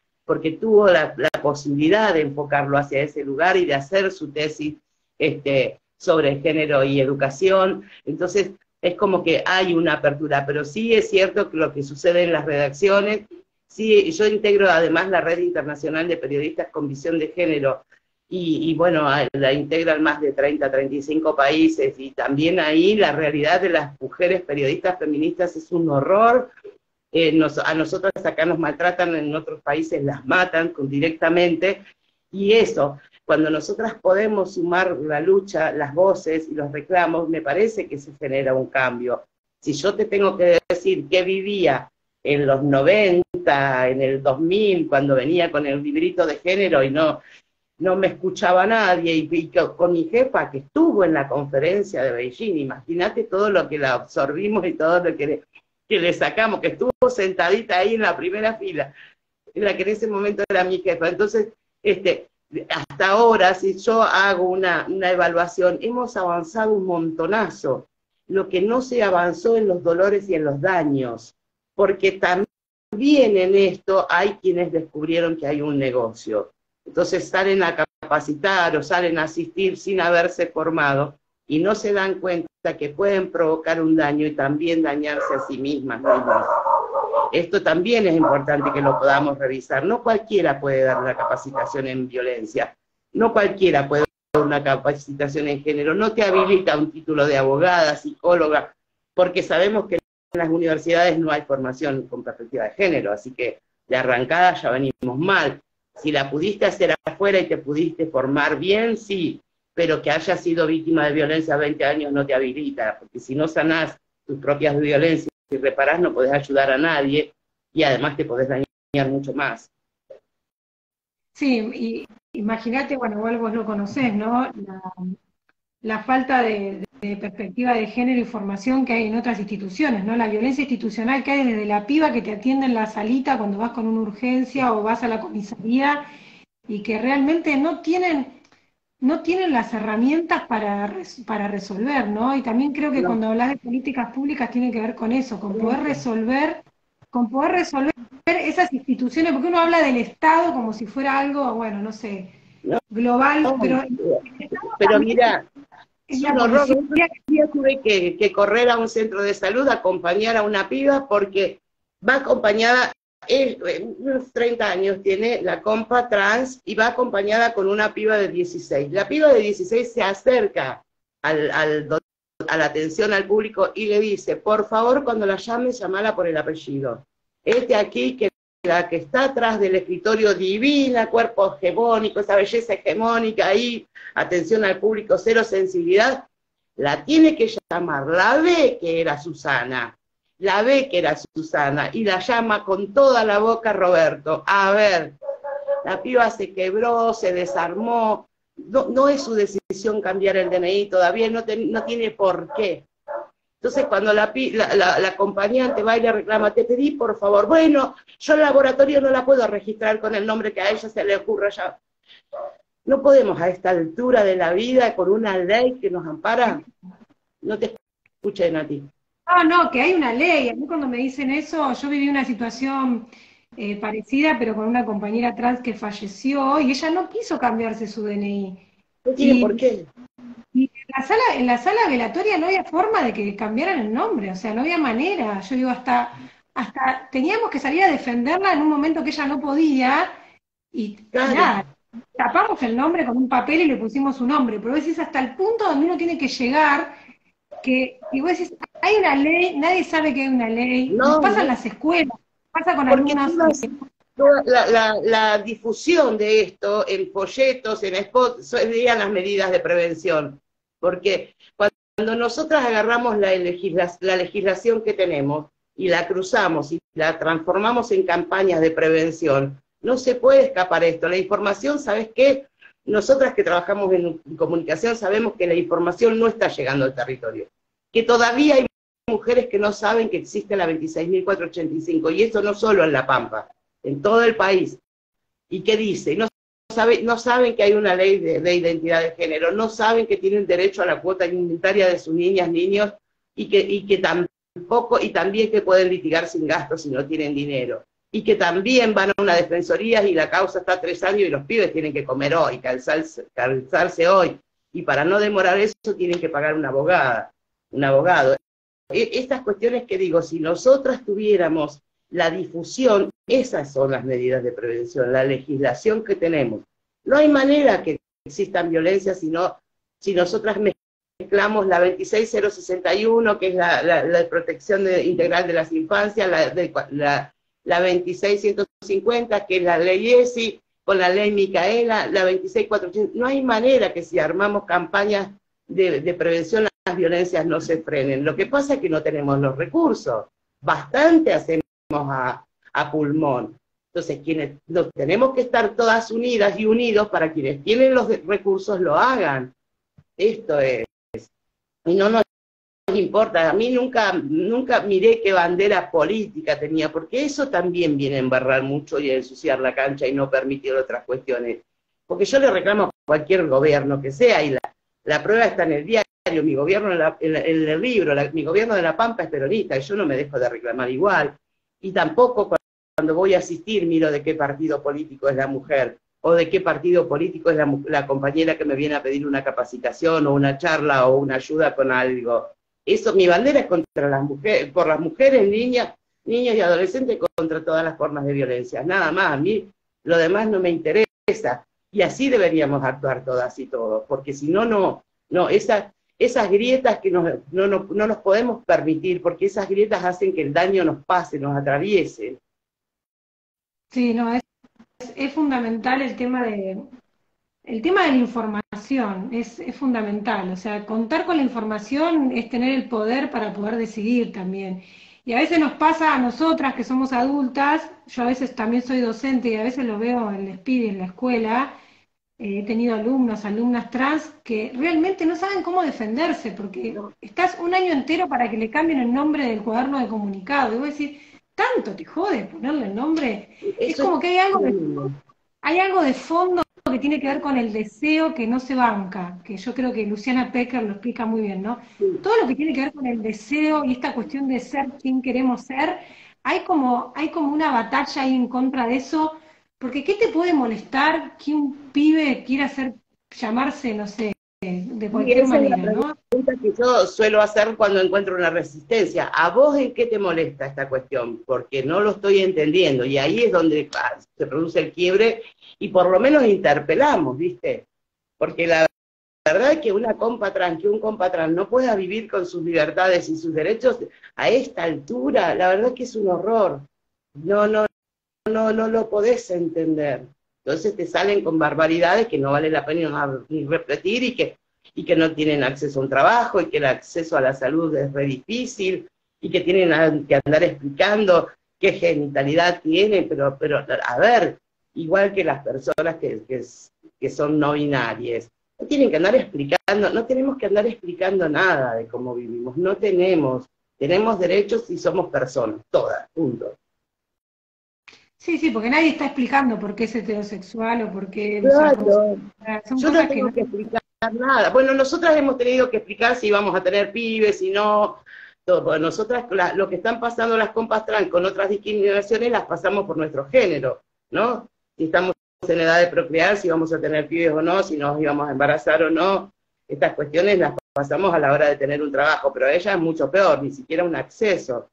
tuvo la posibilidad de enfocarlo hacia ese lugar y de hacer su tesis sobre género y educación. Entonces, es como que hay una apertura, pero sí es cierto que lo que sucede en las redacciones, sí, yo integro además la Red Internacional de Periodistas con Visión de Género, y bueno, la integran más de 30, 35 países, y también ahí la realidad de las mujeres periodistas feministas es un horror. A nosotros acá nos maltratan, en otros países las matan directamente, y eso, cuando nosotras podemos sumar la lucha, las voces y los reclamos, me parece que se genera un cambio. Si yo te tengo que decir que vivía en los 90, en el 2000, cuando venía con el librito de género y no me escuchaba nadie, y con mi jefa que estuvo en la conferencia de Beijing, imagínate todo lo que la absorbimos y todo lo que le sacamos, que estuvo sentadita ahí en la primera fila, en la que en ese momento era mi jefa. Entonces, hasta ahora, si yo hago una evaluación, hemos avanzado un montonazo. Lo que no se avanzó en los dolores y en los daños, porque también en esto hay quienes descubrieron que hay un negocio. Entonces salen a capacitar o salen a asistir sin haberse formado y no se dan cuenta que pueden provocar un daño y también dañarse a sí mismas. Esto también es importante que lo podamos revisar. No cualquiera puede dar una capacitación en violencia, no cualquiera puede dar una capacitación en género, no te habilita un título de abogada, psicóloga, porque sabemos que las universidades no hay formación con perspectiva de género, así que de arrancada ya venimos mal. Si la pudiste hacer afuera y te pudiste formar bien, sí, pero que hayas sido víctima de violencia a 20 años no te habilita, porque si no sanás tus propias violencias y reparás, no podés ayudar a nadie, y además te podés dañar mucho más. Sí, y imagínate, bueno, igual vos lo conocés, ¿no? La falta de perspectiva de género y formación que hay en otras instituciones, ¿no? La violencia institucional que hay desde la piba que te atiende en la salita cuando vas con una urgencia o vas a la comisaría y que realmente no tienen las herramientas para resolver, ¿no? Y también creo que No, cuando hablas de políticas públicas tiene que ver con eso, con poder resolver esas instituciones, porque uno habla del Estado como si fuera algo, bueno, no sé, no, global, pero pero mira, es es la un horror. policía. Un día tuve que correr a un centro de salud, acompañar a una piba, porque va acompañada, unos 30 años tiene, la compa trans, y va acompañada con una piba de 16. La piba de 16 se acerca a la atención al público y le dice, por favor, cuando la llames, llamala por el apellido. Este aquí, que la que está atrás del escritorio divina, cuerpo hegemónico, esa belleza hegemónica ahí, atención al público, cero sensibilidad, la tiene que llamar, la ve que era Susana, y la llama con toda la boca Roberto. A ver, la piba se quebró, se desarmó, no es su decisión cambiar el DNI, todavía no tiene por qué. Entonces cuando la acompañante va y le reclama, te pedí por favor, bueno, yo el laboratorio no la puedo registrar con el nombre que a ella se le ocurra ya. No podemos a esta altura de la vida, con una ley que nos ampara, no te escuchen a ti. No, que hay una ley. A mí cuando me dicen eso, yo viví una situación parecida, pero con una compañera trans que falleció y ella no quiso cambiarse su DNI. No tiene por Y, qué. y en la sala velatoria no había forma de que cambiaran el nombre, o sea, no había manera. Yo digo, hasta teníamos que salir a defenderla en un momento que ella no podía, y Claro. nada, tapamos el nombre con un papel y le pusimos su nombre, pero vos decís hasta el punto donde uno tiene que llegar, y vos decís, hay una ley, nadie sabe que hay una ley, nos No, pasa en no, las escuelas, pasa con porque algunas... toda la difusión de esto en folletos, en spots, serían las medidas de prevención. Porque cuando nosotras agarramos la legislación que tenemos y la cruzamos y la transformamos en campañas de prevención, no se puede escapar esto. La información, ¿sabes qué? Nosotras que trabajamos en comunicación sabemos que la información no está llegando al territorio, que todavía hay mujeres que no saben que existe la 26.485, y esto no solo en La Pampa, en todo el país. ¿Y qué dice? No saben que hay una ley de identidad de género, no saben que tienen derecho a la cuota alimentaria de sus niñas, niños, y que tampoco, y también que pueden litigar sin gastos si no tienen dinero, y que también van a una defensoría y la causa está 3 años y los pibes tienen que comer hoy, calzarse hoy, y para no demorar eso tienen que pagar una abogada, un abogado. Estas cuestiones que digo, si nosotras tuviéramos la difusión, esas son las medidas de prevención, la legislación que tenemos. No hay manera que existan violencias si nosotras mezclamos la 26061, que es la protección integral de las infancias, la 26150, que es la ley ESI, con la ley Micaela, la 26480. No hay manera que si armamos campañas de prevención las violencias no se frenen. Lo que pasa es que no tenemos los recursos. Bastante hacemos a pulmón. Entonces, tenemos que estar todas unidas y unidos para quienes tienen los recursos lo hagan. Esto es. Y no nos importa. A mí nunca miré qué bandera política tenía, porque eso también viene a embarrar mucho y a ensuciar la cancha y no permitir otras cuestiones. Porque yo le reclamo a cualquier gobierno que sea, y la prueba está en el diario. Mi gobierno en el libro, mi gobierno de La Pampa es peronista, y yo no me dejo de reclamar igual. Y tampoco cuando voy a asistir miro de qué partido político es la mujer, o de qué partido político es la compañera que me viene a pedir una capacitación, o una charla, o una ayuda con algo. Eso, mi bandera es contra las mujeres, por las mujeres, niñas y adolescentes, contra todas las formas de violencia. Nada más, a mí lo demás no me interesa. Y así deberíamos actuar todas y todos, porque si no, esa esas grietas que no nos podemos permitir, porque esas grietas hacen que el daño nos pase, nos atraviese. Sí, no, es fundamental el tema de la información, es fundamental. O sea, contar con la información es tener el poder para poder decidir también. Y a veces nos pasa a nosotras que somos adultas, yo a veces también soy docente y a veces lo veo en el SPID, en la escuela, he tenido alumnos, alumnas trans que realmente no saben cómo defenderse, porque estás un año entero para que le cambien el nombre del cuaderno de comunicado. Y vos decís, tanto te jode ponerle el nombre. Es Eso como que es... hay algo de fondo que tiene que ver con el deseo que no se banca, que yo creo que Luciana Pecker lo explica muy bien, ¿no? Todo lo que tiene que ver con el deseo y esta cuestión de ser quien queremos ser, hay como una batalla ahí en contra de eso, porque ¿qué te puede molestar que un pibe quiera llamarse, no sé, de Y cualquier esa es la manera, ¿no? pregunta que yo suelo hacer cuando encuentro una resistencia. ¿A vos en qué te molesta esta cuestión? Porque no lo estoy entendiendo. Y ahí es donde se produce el quiebre y por lo menos interpelamos, ¿viste? Porque la verdad es que un compa trans no pueda vivir con sus libertades y sus derechos a esta altura, la verdad es que es un horror. No lo podés entender. Entonces te salen con barbaridades que no vale la pena ni repetir y que no tienen acceso a un trabajo y que el acceso a la salud es re difícil y que tienen que andar explicando qué genitalidad tienen, pero a ver, igual que las personas que son no binarias, no tienen que andar explicando, no tenemos que andar explicando nada de cómo vivimos, no tenemos derechos y somos personas, todas, punto. Sí, sí, porque nadie está explicando por qué es heterosexual o por qué usa cosas. Claro, Son yo no cosas que tengo no. que explicar nada. Bueno, nosotras hemos tenido que explicar si íbamos a tener pibes, si no, todo. Porque nosotras, lo que están pasando las compas trans con otras discriminaciones, las pasamos por nuestro género, ¿no? Si estamos en edad de procrear, si vamos a tener pibes o no, si nos íbamos a embarazar o no. Estas cuestiones las pasamos a la hora de tener un trabajo, pero a ella es mucho peor, ni siquiera un acceso.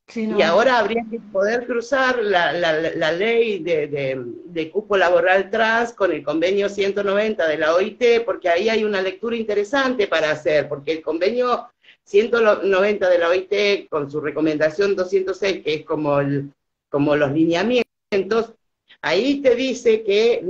Sí, Y no, ahora habría que poder cruzar la ley de cupo laboral trans con el convenio 190 de la OIT, porque ahí hay una lectura interesante para hacer, porque el convenio 190 de la OIT, con su recomendación 206, que es como los lineamientos, ahí te dice que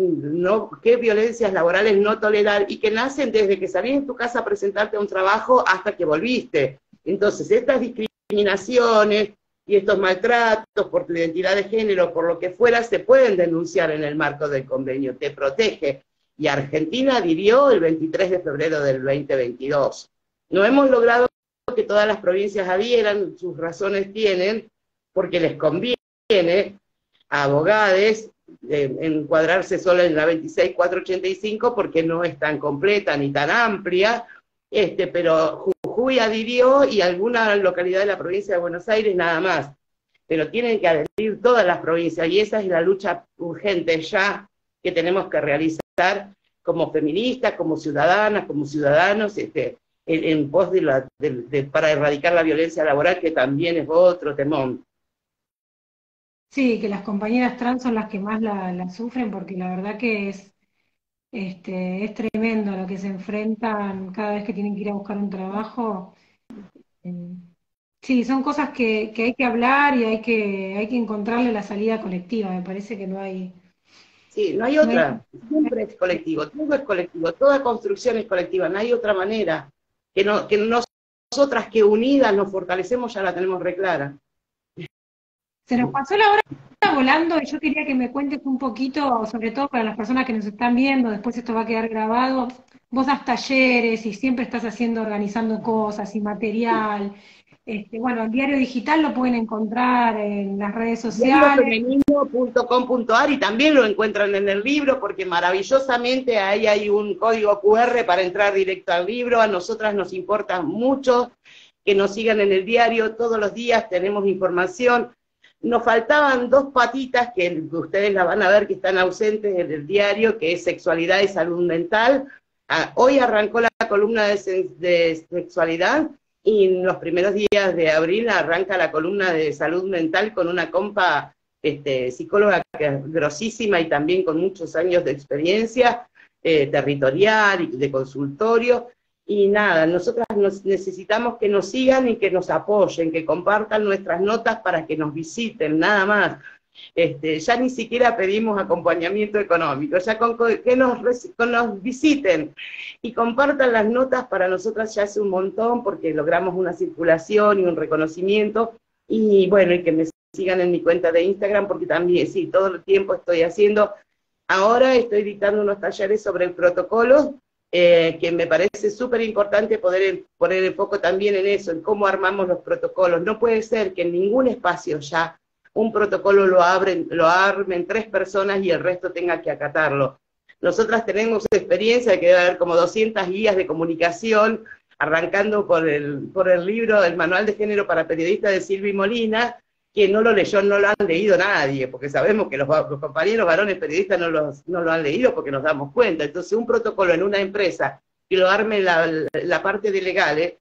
violencias laborales no tolerar y que nacen desde que salís de tu casa a presentarte a un trabajo hasta que volviste. Entonces, estas discriminaciones y estos maltratos por tu identidad de género, por lo que fuera, se pueden denunciar en el marco del convenio, te protege. Y Argentina adhirió el 23 de febrero del 2022. No hemos logrado que todas las provincias adhieran, sus razones tienen, porque les conviene a abogados encuadrarse solo en la 26485 porque no es tan completa ni tan amplia, pero Jujuy adhirió y alguna localidad de la provincia de Buenos Aires nada más, pero tienen que adherir todas las provincias y esa es la lucha urgente ya que tenemos que realizar como feministas, como ciudadanas, como ciudadanos, en pos para erradicar la violencia laboral, que también es otro temón. sí, que las compañeras trans son las que más la sufren porque la verdad que es tremendo lo que se enfrentan cada vez que tienen que ir a buscar un trabajo. Eh, Sí, son cosas que hay que hablar y hay que encontrarle la salida colectiva. Me parece que Sí, no hay no hay. otra, siempre es colectivo, todo es colectivo, toda construcción es colectiva, no hay otra manera, que nosotras que unidas nos fortalecemos ya la tenemos re clara. Se nos pasó la hora volando y yo quería que me cuentes un poquito, sobre todo para las personas que nos están viendo, después esto va a quedar grabado. Vos das talleres y siempre estás organizando cosas y material. Bueno, el diario digital lo pueden encontrar en las redes sociales. diariofemenino.com.ar y también lo encuentran en el libro porque maravillosamente ahí hay un código QR para entrar directo al libro. A nosotras nos importa mucho que nos sigan en el diario, todos los días tenemos información. Nos faltaban dos patitas que ustedes la van a ver que están ausentes en el diario, que es sexualidad y salud mental. Hoy arrancó la columna de sexualidad y en los primeros días de abril arranca la columna de salud mental con una compa psicóloga que es grosísima y también con muchos años de experiencia territorial y de consultorio. Y nada, nosotras necesitamos que nos sigan y que nos apoyen, que compartan nuestras notas para que nos visiten, nada más. Ya ni siquiera pedimos acompañamiento económico, ya que nos visiten y compartan las notas para nosotras ya es un montón, porque logramos una circulación y un reconocimiento, y bueno, y que me sigan en mi cuenta de Instagram, porque también, sí, todo el tiempo estoy haciendo, ahora estoy dictando unos talleres sobre el protocolo, que me parece súper importante poder poner el foco también en eso, en cómo armamos los protocolos. No puede ser que en ningún espacio ya un protocolo lo armen 3 personas y el resto tenga que acatarlo. Nosotras tenemos experiencia de que debe haber como 200 guías de comunicación, arrancando por el libro, el Manual de Género para Periodistas de Silvi Molina, que no lo leyó, no lo han leído nadie, porque sabemos que los compañeros varones periodistas no lo han leído porque nos damos cuenta. Entonces, un protocolo en una empresa que lo arme la parte de legales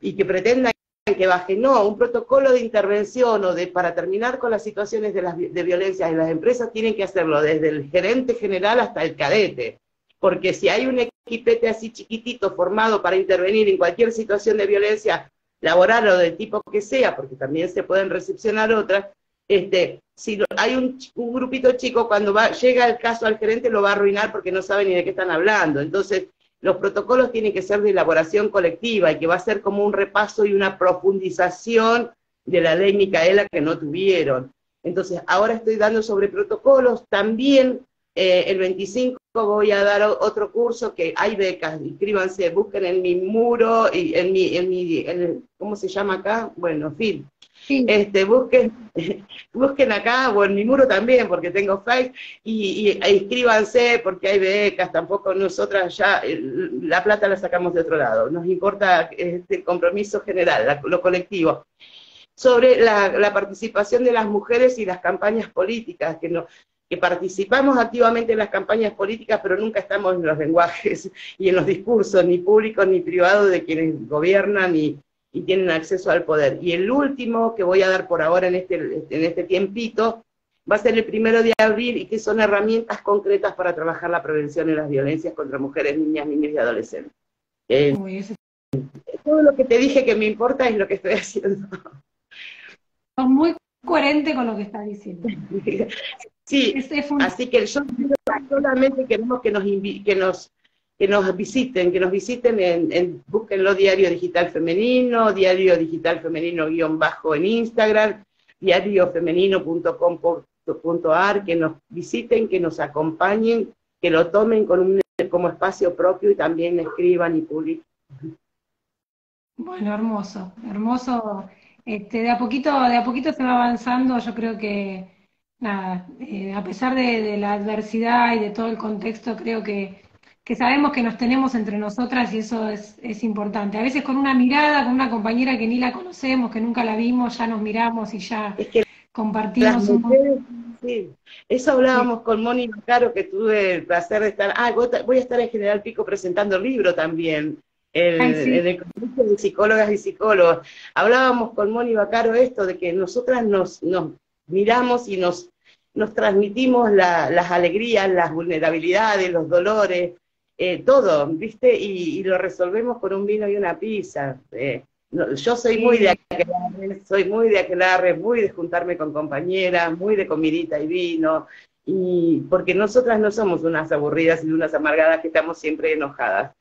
y que pretenda que baje, no, un protocolo de intervención para terminar con las situaciones de violencia en las empresas tienen que hacerlo desde el gerente general hasta el cadete, porque si hay un equipete así chiquitito formado para intervenir en cualquier situación de violencia laboral o del tipo que sea, porque también se pueden recepcionar otras, si hay un grupito chico, cuando llega el caso al gerente lo va a arruinar porque no sabe ni de qué están hablando. Entonces, los protocolos tienen que ser de elaboración colectiva y que va a ser como un repaso y una profundización de la ley Micaela que no tuvieron. Entonces, ahora estoy dando sobre protocolos, también el 25 voy a dar otro curso que hay becas, inscríbanse, busquen en mi muro, y ¿cómo se llama acá? Bueno, en fin. Sí. Busquen acá, o en mi muro también, porque tengo Face, e inscríbanse, porque hay becas, tampoco nosotras ya, la plata la sacamos de otro lado, nos importa el compromiso general, lo colectivo. Sobre la participación de las mujeres y las campañas políticas, que participamos activamente en las campañas políticas, pero nunca estamos en los lenguajes y en los discursos, ni públicos ni privados, de quienes gobiernan y tienen acceso al poder. Y el último que voy a dar por ahora en este tiempito, va a ser el 1 de abril, y que son herramientas concretas para trabajar la prevención de las violencias contra mujeres, niñas y adolescentes. Todo lo que te dije que me importa es lo que estoy haciendo. Sos muy coherente con lo que estás diciendo. Sí, así que yo solamente queremos que nos visiten, búsquenlo Diario Digital Femenino, Diario Digital Femenino _ en Instagram, diariofemenino.com.ar, que nos visiten, que nos acompañen, que lo tomen como espacio propio y también escriban y publiquen. Bueno, hermoso, hermoso. De a poquito se va avanzando. Yo creo que, nada, a pesar de la adversidad y de todo el contexto, creo que sabemos que nos tenemos entre nosotras, y eso es importante. A veces con una mirada, con una compañera que ni la conocemos, que nunca la vimos, ya nos miramos y ya compartimos un poco. Sí, eso hablábamos con Moni Bacaro, que tuve el placer de estar. Voy a estar en General Pico presentando el libro también. En el Congreso de Psicólogas y Psicólogos. Hablábamos con Moni Bacaro esto, de que nosotras nos miramos y nos transmitimos las alegrías, las vulnerabilidades, los dolores, todo, ¿viste? Y lo resolvemos con un vino y una pizza. Yo soy muy de aquelarre, muy de juntarme con compañeras, muy de comidita y vino, y porque nosotras no somos unas aburridas y unas amargadas que estamos siempre enojadas.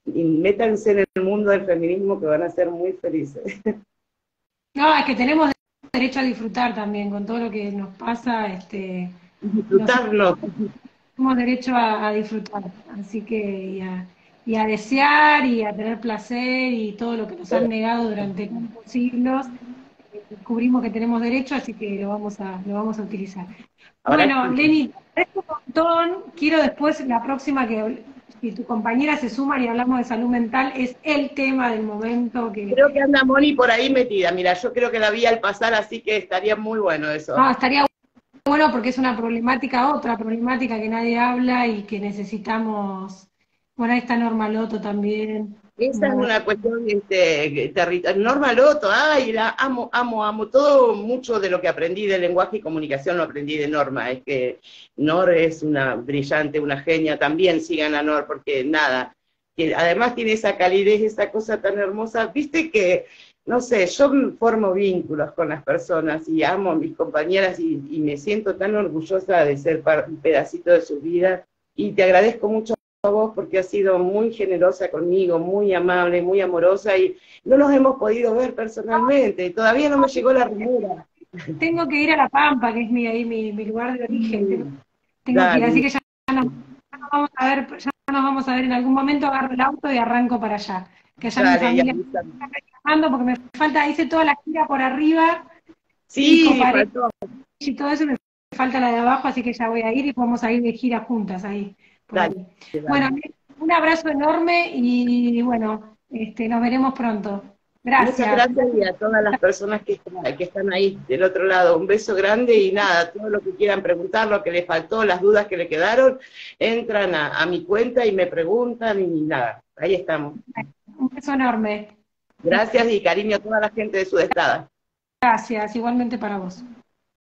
Y métanse en el mundo del feminismo, que van a ser muy felices. No, es que tenemos derecho a disfrutar también con todo lo que nos pasa. Disfrutarlo. Tenemos derecho a disfrutar, así que y a desear y a tener placer, y todo lo que nos han negado durante tantos siglos, descubrimos que tenemos derecho, así que lo vamos a utilizar. Bueno, Leni, te agradezco un montón. Quiero después, la próxima, que si tu compañera se suma y hablamos de salud mental, es el tema del momento. Creo que anda Moni por ahí metida, mira, yo creo que la vi al pasar, así que estaría muy bueno eso. No, estaría bueno porque es una problemática, otra problemática que nadie habla y que necesitamos. Bueno, ahí está Norma Loto también. Esa es una cuestión territorial. Norma Loto, ay, la amo. Todo, mucho de lo que aprendí de lenguaje y comunicación lo aprendí de Norma. Es que Nor es una brillante, una genia. También sigan a Nor, porque nada, que además tiene esa calidez, esa cosa tan hermosa, viste que, no sé, yo formo vínculos con las personas y amo a mis compañeras y me siento tan orgullosa de ser un pedacito de su vida, y te agradezco mucho a vos porque has sido muy generosa conmigo, muy amable, muy amorosa, y no nos hemos podido ver personalmente, todavía no me llegó la remera. Tengo que ir a La Pampa, que es mi lugar de origen. Tengo que ir, así Dale, que ya nos vamos a ver, ya nos vamos a ver en algún momento, agarro el auto y arranco para allá. Que allá mi dale, ya familia me está reclamando porque me falta, hice toda la gira por arriba, Pico, sí, Pared faltó. y todo eso, me falta la de abajo, así que ya voy a ir y podemos ir de gira juntas ahí, por Dale, ahí. Bueno, dale. un abrazo enorme y bueno, nos veremos pronto. Muchas Gracias. gracias y a todas las personas que están ahí del otro lado. Un beso grande y nada, todo lo que quieran preguntar, lo que les faltó, las dudas que le quedaron, entran a mi cuenta y me preguntan y nada, ahí estamos. Un beso enorme. Gracias y cariño a toda la gente de Sudestada. Gracias, igualmente para vos.